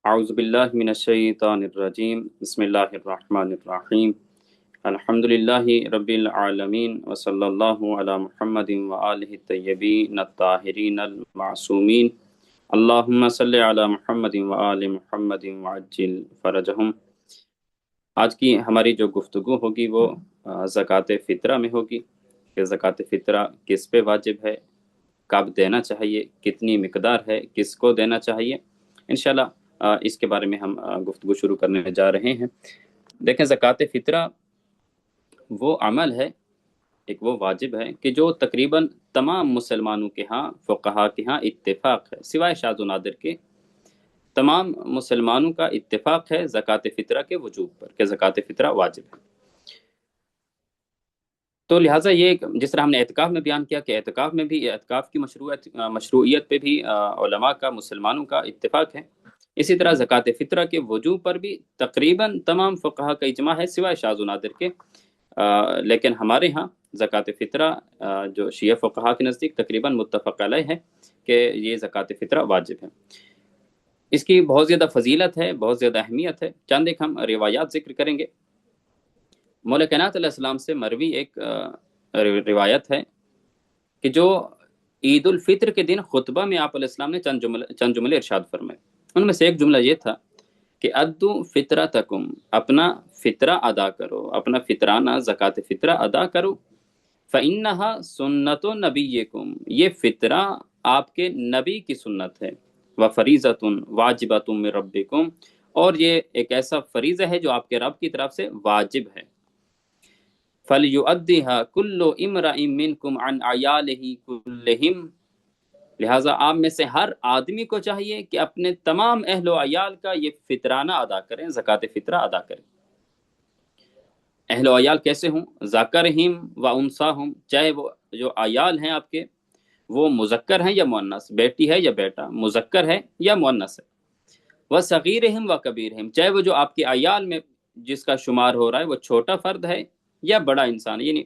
أعوذ بالله من الشيطان الرجيم بسم الله الرحمن الرحيم الحمد لله رب العالمين وصلى الله على محمد وآله الطيبين الطاهرين المعصومين اللهم صل على محمد وآل محمد وعجل فرجهم۔ آج کی ہماری جو گفتگو ہوگی وہ زکوٰۃ فطرہ میں ہوگی کہ زکوٰۃ فطرہ کس پہ واجب ہے، کب دینا چاہیے، کتنی مقدار ہے، کس کو دینا چاہیے۔ انشاءاللہ اس کے بارے میں ہم گفتگو شروع کرنے جا رہے ہیں۔ دیکھیں، زکوٰۃ فطرہ وہ عمل ہے، ایک وہ واجب ہے کہ جو تقریباً تمام مسلمانوں کے ہاں، فقہا کے ہاں اتفاق ہے، سوائے شاذ و نادر کے تمام مسلمانوں کا اتفاق ہے زکوٰۃ فطرہ کے وجوب پر کہ زکوٰۃ فطرہ واجب ہے۔ تو لہٰذا یہ جس طرح ہم نے اعتکاف میں بیان کیا کہ اعتکاف میں بھی اعتکاف کی مشروعیت پہ بھی علماء کا، مسلمانوں کا اتفاق ہے، اسی طرح زکوٰۃ فطرہ کے وجوب پر بھی تقریباً تمام فقہا کا اجماع ہے سوائے شاذ و نادر کے۔ لیکن ہمارے ہاں زکوٰۃ فطرہ جو شیعہ فقہا کے نزدیک تقریباً متفق علیہ ہے کہ یہ زکوٰۃ فطرہ واجب ہے۔ اس کی بہت زیادہ فضیلت ہے، بہت زیادہ اہمیت ہے۔ چند ایک ہم روایات ذکر کریں گے۔ مولا کائنات علیہ السلام سے مروی ایک روایت ہے کہ جو عید الفطر کے دن خطبہ میں آپ علیہ السلام نے چند جملے ارشاد فرمائے۔ ان میں سے ایک جملہ یہ تھا کہ ادو فطرتکم، اپنا فطرہ ادا کرو، اپنا فطرانہ زکوٰۃ فطرہ ادا کرو۔ فإنہا سنت نبیکم، یہ فطرہ آپ کے نبی کی سنت ہے۔ وفریضۃ واجبۃ من ربکم، اور یہ ایک ایسا فریضہ ہے جو آپ کے رب کی طرف سے واجب ہے۔ فَلْيُؤَدِّهَا كُلُّ امْرَئٍ مِّنْكُمْ عَنْ عَيَالِهِ كُلِّهِمْ، لہٰذا آپ میں سے ہر آدمی کو چاہیے کہ اپنے تمام اہل و عیال کا یہ فطرانہ ادا کریں، زکوٰۃ فطرہ ادا کریں۔ اہل و عیال کیسے ہوں؟ ذَكَرِهِمْ وَأُنْثَاهُمْ، چاہے وہ جو عیال ہیں آپ کے وہ مذکر ہیں یا مؤنث، بیٹی ہے یا بیٹا، مذکر ہے یا مؤنث ہے۔ وَصَغِيرِهِمْ وَكَبِيرِهِمْ، چاہے وہ جو آپ کے عیال میں جس کا شمار ہو رہا ہے وہ چھوٹا فرد ہے یا بڑا انسان ہے، یعنی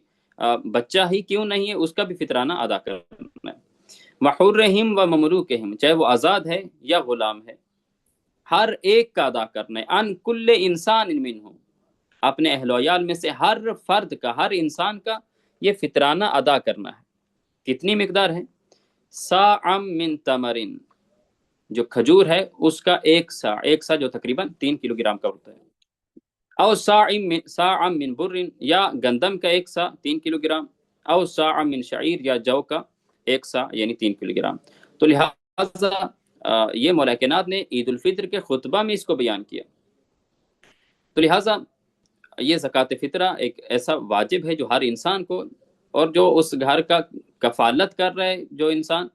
بچہ ہی کیوں نہیں ہے، اس کا بھی فطرانہ ادا کرنا ہے۔ وَحُرِّهِمْ وَمَمْلُوكِهِمْ، چاہے وہ آزاد ہے یا غلام ہے، ہر ایک کا ادا کرنا ہے۔ ان کل انسان منہم، اپنے اہل و عیال میں سے ہر فرد کا، ہر انسان کا یہ فطرانہ ادا کرنا ہے۔ کتنی مقدار ہے؟ ساعًا من تمرن، جو کھجور ہے اس کا ایک سا جو تقریباً 3 کلو گرام کا ہوتا ہے۔ او ساعًا من بر، یا گندم کا ایک سا 3 کلو گرام، او ساعًا من شعیر، یا جو کا ایک سا یعنی 3 کلو گرام۔ تو لہٰذا یہ مولا کائنات نے عید الفطر کے خطبہ میں اس کو بیان کیا۔ تو لہٰذا یہ زکوٰۃ فطرہ ایک ایسا واجب ہے جو ہر انسان کو، اور جو اس گھر کا کفالت کر رہا ہے جو انسان،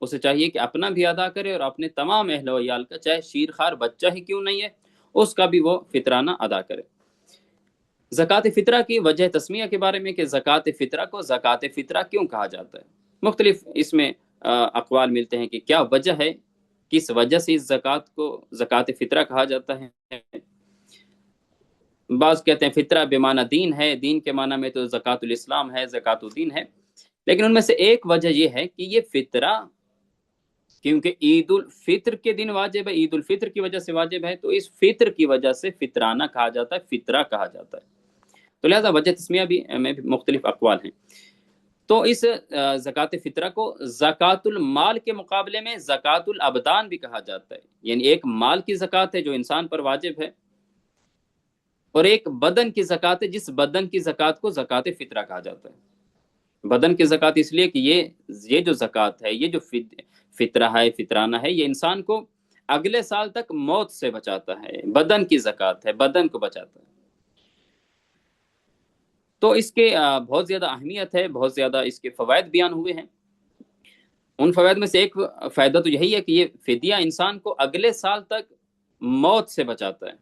اسے چاہیے کہ اپنا بھی ادا کرے اور اپنے تمام اہل و عیال کا، چاہے شیر خوار بچہ ہی کیوں نہیں ہے، اس کا بھی وہ فطرانہ ادا کرے۔ زکوٰۃ فطرہ کی وجہ تسمیہ کے بارے میں کہ زکوٰۃ فطرہ کو زکوٰۃ فطرہ کیوں کہا جاتا ہے، مختلف اس میں اقوال ملتے ہیں کہ کیا وجہ ہے، کس وجہ سے اس زکوٰۃ کو زکوٰۃ فطرہ کہا جاتا ہے۔ بعض کہتے ہیں فطرہ بمعنی دین ہے، دین کے معنی میں تو زکوٰۃ الاسلام ہے، زکوٰۃ الدین ہے، لیکن ان میں سے ایک وجہ یہ ہے کہ یہ فطرہ کیونکہ عید الفطر کے دن واجب ہے، عید الفطر کی وجہ سے واجب ہے، تو اس فطر کی وجہ سے فطرانہ کہا جاتا ہے، فطرہ کہا جاتا ہے۔ تو لہذا وجہ تسمیہ بھی میں مختلف اقوال ہیں۔ تو اس زکوٰۃ فطرہ کو زکوٰۃ المال کے مقابلے میں زکوٰۃ الابدان بھی کہا جاتا ہے، یعنی ایک مال کی زکوٰۃ ہے جو انسان پر واجب ہے، اور ایک بدن کی زکوٰۃ ہے جس بدن کی زکوٰۃ کو زکوٰۃ فطرہ کہا جاتا ہے۔ بدن کی زکوٰۃ اس لیے کہ یہ جو زکوٰۃ ہے، یہ جو فطرہ ہے، فطرانہ ہے، یہ انسان کو اگلے سال تک موت سے بچاتا ہے، بدن کی زکوٰۃ ہے، بدن کو بچاتا ہے۔ تو اس کے بہت زیادہ اہمیت ہے، بہت زیادہ اس کے فوائد بیان ہوئے ہیں۔ ان فوائد میں سے ایک فائدہ تو یہی ہے کہ یہ فدیہ انسان کو اگلے سال تک موت سے بچاتا ہے،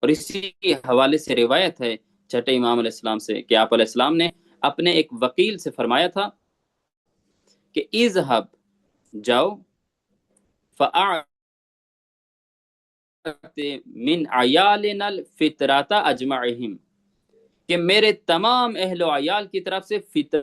اور اسی کے حوالے سے روایت ہے چھٹے امام علیہ السلام سے کہ آپ علیہ السلام نے اپنے ایک وکیل سے فرمایا تھا کہ اذهب، جاؤ، فاعت من عیالنا الفطرۃ اجمعہم، کہ میرے تمام اہل و عیال کی طرف سے فطرہ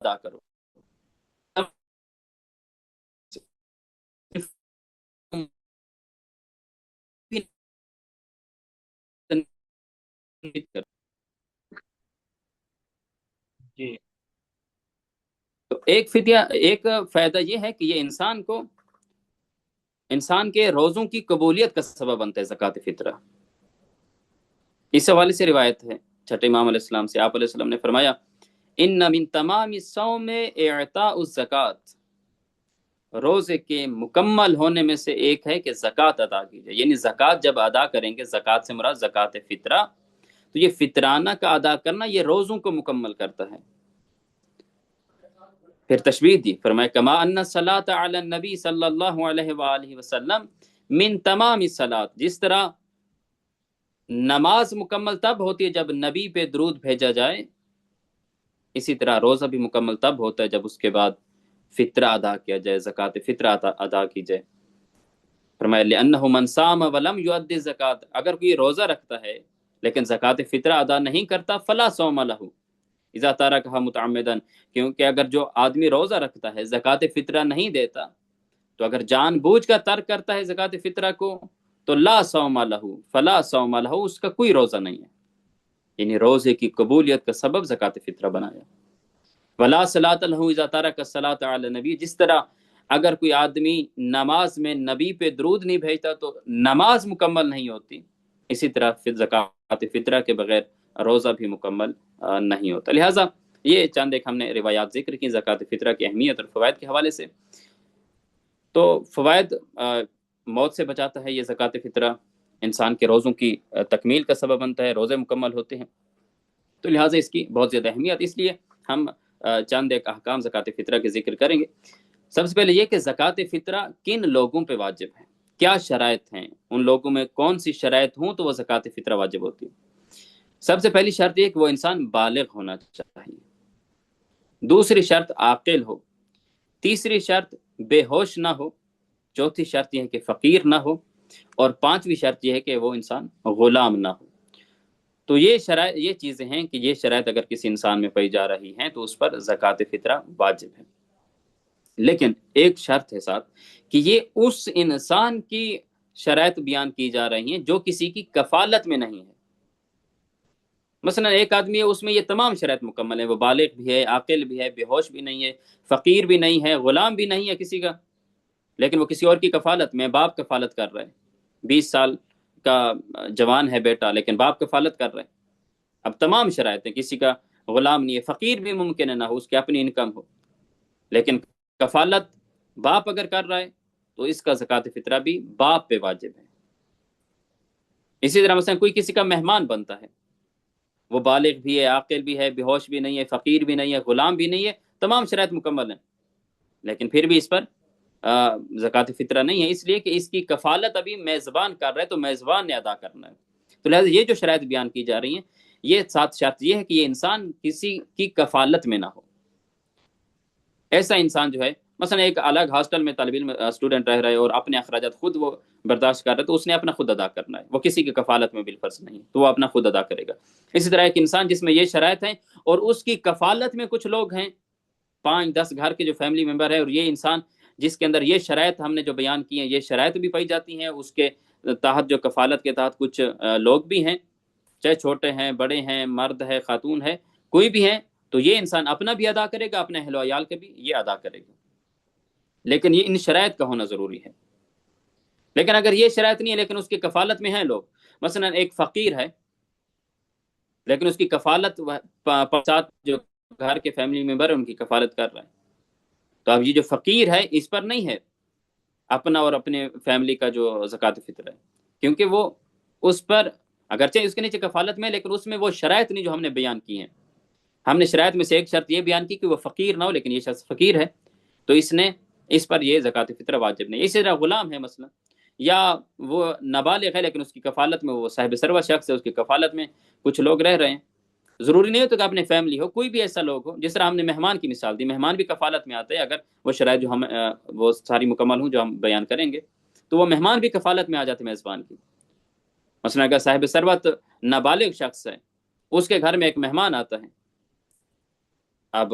ادا کرو. جی تو ایک فائدہ یہ ہے کہ یہ انسان کے روزوں کی قبولیت کا سبب بنتا ہے زکوٰۃ فطرہ. اس حوالے سے روایت ہے چھٹے امام علیہ السلام سے، آپ علیہ السلام نے فرمایا ان من تمام الصوم اعطاء الزکات، روزے کے مکمل ہونے میں سے ایک ہے کہ زکوٰۃ ادا کی جائے. یعنی زکوٰۃ جب ادا کریں گے، زکوٰۃ سے مراد زکوٰۃ فطرہ، تو یہ فطرانہ کا ادا کرنا یہ روزوں کو مکمل کرتا ہے. پھر تشبیہ دی، فرمایا کما ان الصلاۃ علی النبی صلی اللہ علیہ وآلہ وسلم من تمام الصلاۃ، جس طرح نماز مکمل تب ہوتی ہے جب نبی پہ درود بھیجا جائے، اسی طرح روزہ بھی مکمل تب ہوتا ہے جب اس کے بعد فطرہ ادا کیا جائے، زکوٰۃ فطرہ ادا کی جائے. فرمایا لأنہ من صام ولم یؤدی الزکات، اگر کوئی روزہ رکھتا ہے لیکن زکوٰۃ فطرہ ادا نہیں کرتا، فلا صوم لہ اذا ترکہ متعمدا، کیونکہ اگر جو آدمی روزہ رکھتا ہے زکوٰۃ فطرہ نہیں دیتا، تو اگر جان بوجھ کر ترک کرتا ہے زکوٰۃ فطرہ کو، تو لا صوم لہ فلا صوم لہ، اس کا کوئی روزہ نہیں ہے. یعنی روزے کی قبولیت کا سبب زکوٰۃ فطرہ بنایا. ولا صلاۃ لہ اذا ترک الصلاۃ علی النبی، جس طرح اگر کوئی آدمی نماز میں نبی پہ درود نہیں بھیجتا تو نماز مکمل نہیں ہوتی، اسی طرح زکوٰۃ فطرہ کے بغیر روزہ بھی مکمل نہیں ہوتا. لہٰذا یہ چند ایک ہم نے روایات ذکر کی زکوٰۃ فطرہ کی اہمیت اور فوائد کے حوالے سے. تو فوائد، موت سے بچاتا ہے یہ زکوٰۃ فطرہ، انسان کے روزوں کی تکمیل کا سبب بنتا ہے، روزے مکمل ہوتے ہیں. تو لہٰذا اس کی بہت زیادہ اہمیت، اس لیے ہم چند ایک احکام زکوٰۃ فطرہ کے ذکر کریں گے. سب سے پہلے یہ کہ زکوٰۃ فطرہ کن لوگوں پہ واجب ہے، کیا شرائط ہیں، ان لوگوں میں کون سی شرائط ہوں تو وہ زکوٰۃ فطرہ واجب ہوتی ہے. سب سے پہلی شرط یہ کہ وہ انسان بالغ ہونا چاہیے، دوسری شرط عاقل ہو، تیسری شرط بے ہوش نہ ہو، چوتھی شرط یہ ہے کہ فقیر نہ ہو، اور پانچویں شرط یہ ہے کہ وہ انسان غلام نہ ہو. تو یہ چیزیں ہیں کہ یہ شرائط اگر کسی انسان میں پائی جا رہی ہیں تو اس پر زکوٰۃ فطرہ واجب ہے. لیکن ایک شرط ہے ساتھ کہ یہ اس انسان کی شرائط بیان کی جا رہی ہیں جو کسی کی کفالت میں نہیں ہے. مثلا ایک آدمی ہے، اس میں یہ تمام شرائط مکمل ہیں، وہ بالغ بھی ہے، عاقل بھی ہے، بے ہوش بھی نہیں ہے، فقیر بھی نہیں ہے، غلام بھی نہیں ہے کسی کا، لیکن وہ کسی اور کی کفالت میں، باپ کفالت کر رہا ہے، 20 سال کا جوان ہے بیٹا لیکن باپ کفالت کر رہا ہے. اب تمام شرائط ہیں، کسی کا غلام نہیں ہے، فقیر بھی ممکن ہے نہ ہو، اس کی اپنی انکم ہو، لیکن کفالت باپ اگر کر رہا ہے تو اس کا زکوٰۃ فطرہ بھی باپ پہ واجب ہے. اسی طرح مثلا کوئی کسی کا مہمان بنتا ہے، وہ بالغ بھی ہے، عاقل بھی ہے، بے ہوش بھی نہیں ہے، فقیر بھی نہیں ہے، غلام بھی نہیں ہے، تمام شرائط مکمل ہیں، لیکن پھر بھی اس پر زکوٰۃ فطرہ نہیں ہے، اس لیے کہ اس کی کفالت ابھی میزبان کر رہا ہے تو میزبان نے ادا کرنا ہے. تو لہٰذا یہ جو شرائط بیان کی جا رہی ہیں، یہ ساتھ شرط یہ ہے کہ یہ انسان کسی کی کفالت میں نہ ہو. ایسا انسان جو ہے، مثلا ایک الگ ہاسٹل میں طالب علم اسٹوڈنٹ رہ رہا ہے اور اپنے اخراجات خود وہ برداشت کر رہا ہے، تو اس نے اپنا خود ادا کرنا ہے، وہ کسی کی کفالت میں بالفرض نہیں، تو وہ اپنا خود ادا کرے گا. اسی طرح ایک انسان جس میں یہ شرائط ہیں اور اس کی کفالت میں کچھ لوگ ہیں، 5-10 گھر کے جو فیملی ممبر ہے، اور یہ انسان جس کے اندر یہ شرائط ہم نے جو بیان کی ہیں، یہ شرائط بھی پائی جاتی ہیں، اس کے تحت جو کفالت کے تحت کچھ لوگ بھی ہیں، چاہے چھوٹے ہیں، بڑے ہیں، مرد ہے، خاتون ہے، کوئی بھی ہے، تو یہ انسان اپنا بھی ادا کرے گا، اپنے اہل و عیال کے بھی یہ ادا کرے گا. لیکن یہ ان شرائط کا ہونا ضروری ہے. لیکن اگر یہ شرائط نہیں ہے لیکن اس کی کفالت میں ہیں لوگ، مثلا ایک فقیر ہے لیکن اس کی کفالت 7 جو گھر کے فیملی ممبر ہیں ان کی کفالت کر رہا ہے، تو اب یہ جو فقیر ہے اس پر نہیں ہے اپنا اور اپنے فیملی کا جو زکوٰۃ فطر ہے، کیونکہ وہ اس پر اگرچہ اس کے نیچے کفالت میں، لیکن اس میں وہ شرائط نہیں جو ہم نے بیان کی ہیں. ہم نے شرائط میں سے ایک شرط یہ بیان کی کہ وہ فقیر نہ ہو، لیکن یہ شخص فقیر ہے تو اس پر یہ زکوٰۃ فطرہ واجب نہیں. اسی طرح غلام ہے مثلا، یا وہ نابالغ ہے لیکن اس کی کفالت میں وہ صاحب ثروت شخص ہے، اس کی کفالت میں کچھ لوگ رہ رہے ہیں. ضروری نہیں ہوتا کہ اپنے فیملی ہو، کوئی بھی ایسا لوگ ہو، جس طرح ہم نے مہمان کی مثال دی، مہمان بھی کفالت میں آتے ہیں اگر وہ شرائط جو ہم وہ ساری مکمل ہوں جو ہم بیان کریں گے، تو وہ مہمان بھی کفالت میں آ جاتے میزبان کی. مثلا اگر صاحب ثروت نابالغ شخص ہے، اس کے گھر میں ایک مہمان آتا ہے اب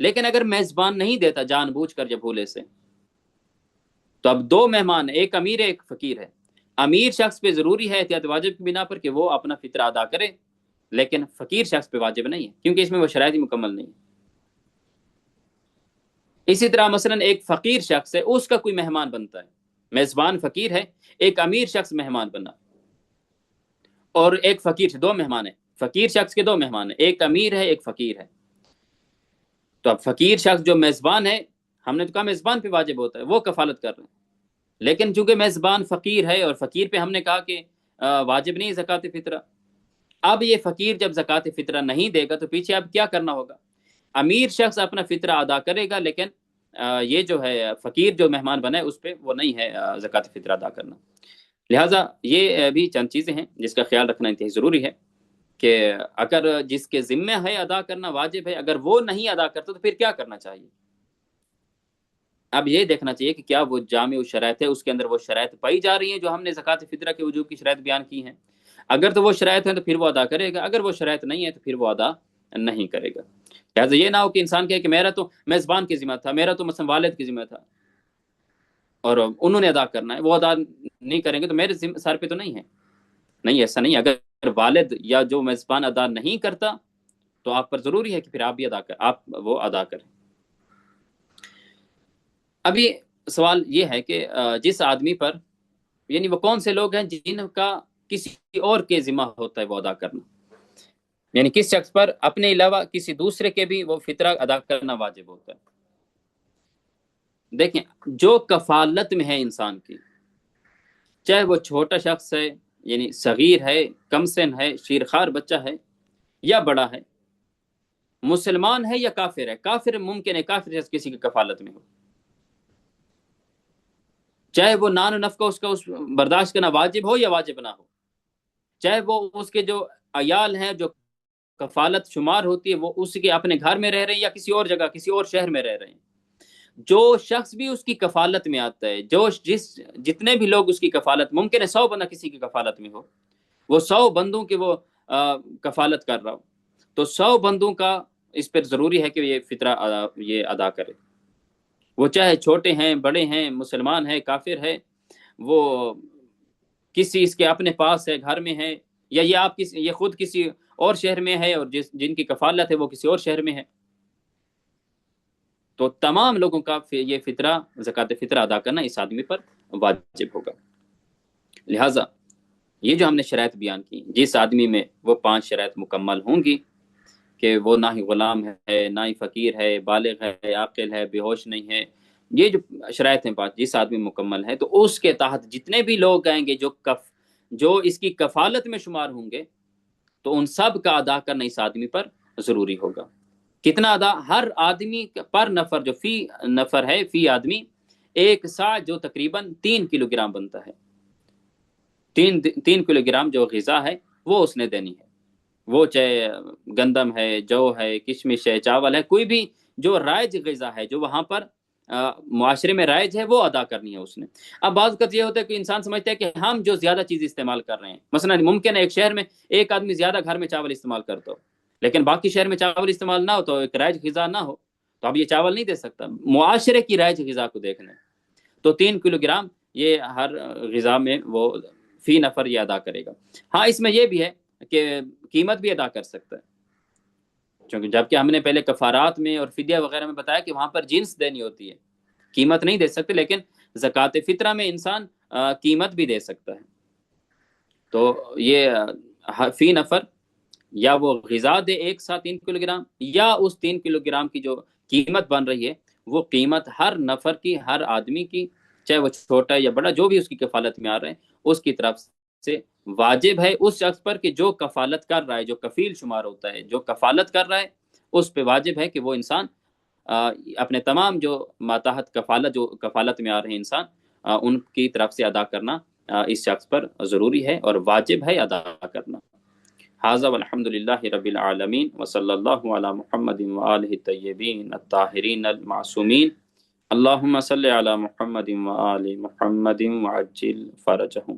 لیکن اگر میزبان نہیں دیتا جان بوجھ کر جب بھولے سے، تو اب دو مہمان ہیں، ایک امیر ہے ایک فقیر ہے. امیر شخص پہ ضروری ہے احتیاط واجب کی بنا پر کہ وہ اپنا فطرہ ادا کرے، لیکن فقیر شخص پہ واجب نہیں ہے کیونکہ اس میں وہ شرائط ہی مکمل نہیں ہے. اسی طرح مثلا ایک فقیر شخص ہے، اس کا کوئی مہمان بنتا ہے، میزبان فقیر ہے، ایک امیر شخص مہمان بنا، اور ایک فقیر سے دو مہمان ہیں، فقیر شخص کے دو مہمان ہیں، ایک امیر ہے ایک فقیر ہے. تو اب فقیر شخص جو میزبان ہے، ہم نے تو کہا میزبان پہ واجب ہوتا ہے، وہ کفالت کر رہے ہیں. لیکن چونکہ میزبان فقیر ہے اور فقیر پہ ہم نے کہا کہ واجب نہیں زکوٰۃ فطرہ، اب یہ فقیر جب زکوٰۃ فطرہ نہیں دے گا تو پیچھے اب کیا کرنا ہوگا؟ امیر شخص اپنا فطرہ ادا کرے گا، لیکن یہ جو ہے فقیر جو مہمان بنا ہے اس پہ وہ نہیں ہے زکوٰۃ فطرہ ادا کرنا. لہٰذا یہ بھی چند چیزیں ہیں جس کا خیال رکھنا انتہائی ضروری ہے کہ اگر جس کے ذمہ ہے ادا کرنا واجب ہے، اگر وہ نہیں ادا کرتا تو پھر کیا کرنا چاہیے؟ اب یہ دیکھنا چاہیے کہ کیا وہ جامع شرائط ہے، اس کے اندر وہ شرائط پائی جا رہی ہیں جو ہم نے زکوٰۃ فطرہ کے وجوب کی شرائط بیان کی ہیں. اگر تو وہ شرائط ہیں تو پھر وہ ادا کرے گا، اگر وہ شرائط نہیں ہے تو پھر وہ ادا نہیں کرے گا. لہٰذا یہ نہ ہو کہ انسان کہے کہ میرا تو میزبان کی ذمہ تھا، میرا تو مثلا والد کی ذمہ تھا اور انہوں نے ادا کرنا ہے، وہ ادا نہیں کریں گے تو میرے سر پہ تو نہیں ہے. نہیں، ایسا نہیں. اگر والد یا جو میزبان ادا نہیں کرتا تو آپ پر ضروری ہے کہ پھر آپ بھی آپ وہ ادا کریں. ابھی سوال یہ ہے کہ جس آدمی پر، یعنی وہ کون سے لوگ ہیں جن کا کسی اور کے ذمہ ہوتا ہے وہ ادا کرنا، یعنی کس شخص پر اپنے علاوہ کسی دوسرے کے بھی وہ فطرہ ادا کرنا واجب ہوتا ہے. دیکھیں، جو کفالت میں ہے انسان کی، چاہے وہ چھوٹا شخص ہے یعنی صغیر ہے، کم سن ہے، شیرخوار بچہ ہے یا بڑا ہے، مسلمان ہے یا کافر ہے. کافر ممکن ہے کافر شخص کسی کی کفالت میں ہو، چاہے وہ نان و نفقہ اس کا برداشت کرنا واجب ہو یا واجب نہ ہو، چاہے وہ اس کے جو عیال ہیں جو کفالت شمار ہوتی ہے وہ اس کے اپنے گھر میں رہ رہے ہیں یا کسی اور جگہ کسی اور شہر میں رہ رہے ہیں. جو شخص بھی اس کی کفالت میں آتا ہے، جتنے بھی لوگ اس کی کفالت، ممکن ہے 100 بندہ کسی کی کفالت میں ہو، وہ 100 بندوں کی وہ کفالت کر رہا ہو، تو 100 بندوں کا اس پر ضروری ہے کہ یہ فطرہ یہ ادا کرے. وہ چاہے چھوٹے ہیں، بڑے ہیں، مسلمان ہے، کافر ہے، وہ کسی اس کے اپنے پاس ہے، گھر میں ہے، یا یہ خود کسی اور شہر میں ہے اور جن کی کفالت ہے وہ کسی اور شہر میں ہے، تو تمام لوگوں کا یہ فطرہ، زکوٰۃ فطرہ ادا کرنا اس آدمی پر واجب ہوگا. لہٰذا یہ جو ہم نے شرائط بیان کی، جس آدمی میں وہ 5 شرائط مکمل ہوں گی کہ وہ نہ ہی غلام ہے، نہ ہی فقیر ہے، بالغ ہے، عاقل ہے، بے ہوش نہیں ہے، یہ جو شرائط ہیں 5، جس آدمی مکمل ہے تو اس کے تحت جتنے بھی لوگ آئیں گے جو اس کی کفالت میں شمار ہوں گے، تو ان سب کا ادا کرنا اس آدمی پر ضروری ہوگا. کتنا ادا؟ ہر آدمی پر نفر، جو فی نفر ہے، فی آدمی 1 سا جو تقریباً 3 کلو گرام بنتا ہے. 3 کلو گرام جو غذا ہے وہ اس نے دینی ہے، وہ چاہے گندم ہے، جو ہے، کشمش ہے، چاول ہے، کوئی بھی جو رائج غذا ہے جو وہاں پر معاشرے میں رائج ہے وہ ادا کرنی ہے اس نے. اب بعض اوقات یہ ہوتا ہے کہ انسان سمجھتا ہے کہ ہم جو زیادہ چیز استعمال کر رہے ہیں، مثلا ممکن ہے ایک شہر میں ایک آدمی زیادہ گھر میں چاول استعمال کرتا ہو لیکن باقی شہر میں چاول استعمال نہ ہو، تو ایک رائج غذا نہ ہو، تو اب یہ چاول نہیں دے سکتا. معاشرے کی رائج غذا کو دیکھنا ہے تو 3 کلو گرام یہ ہر غذا میں وہ فی نفر یہ ادا کرے گا. ہاں، اس میں یہ بھی ہے کہ قیمت بھی ادا کر سکتا ہے، چونکہ جبکہ ہم نے پہلے کفارات میں اور فدیہ وغیرہ میں بتایا کہ وہاں پر جنس دینی ہوتی ہے، قیمت نہیں دے سکتے، لیکن زکوٰۃ فطرہ میں انسان قیمت بھی دے سکتا ہے. تو یہ فی نفر یا وہ غذا دے 1 سا 3 کلو گرام، یا اس 3 کلو گرام کی جو قیمت بن رہی ہے وہ قیمت ہر نفر کی، ہر آدمی کی، چاہے وہ چھوٹا یا بڑا جو بھی اس کی کفالت میں آ رہے ہیں، اس کی طرف سے واجب ہے اس شخص پر کہ جو کفالت کر رہا ہے، جو کفیل شمار ہوتا ہے، جو کفالت کر رہا ہے، اس پہ واجب ہے کہ وہ انسان اپنے تمام جو ماتحت جو کفالت میں آ رہے ہیں انسان، ان کی طرف سے ادا کرنا اس شخص پر ضروری ہے اور واجب ہے ادا کرنا. ھذا والحمد للہ رب العالمین وصلی اللہ علی محمد وآلہ الطیبین الطاہرین المعصومین. اللہم صلی علی محمد وآل محمد وعجل فرجہم.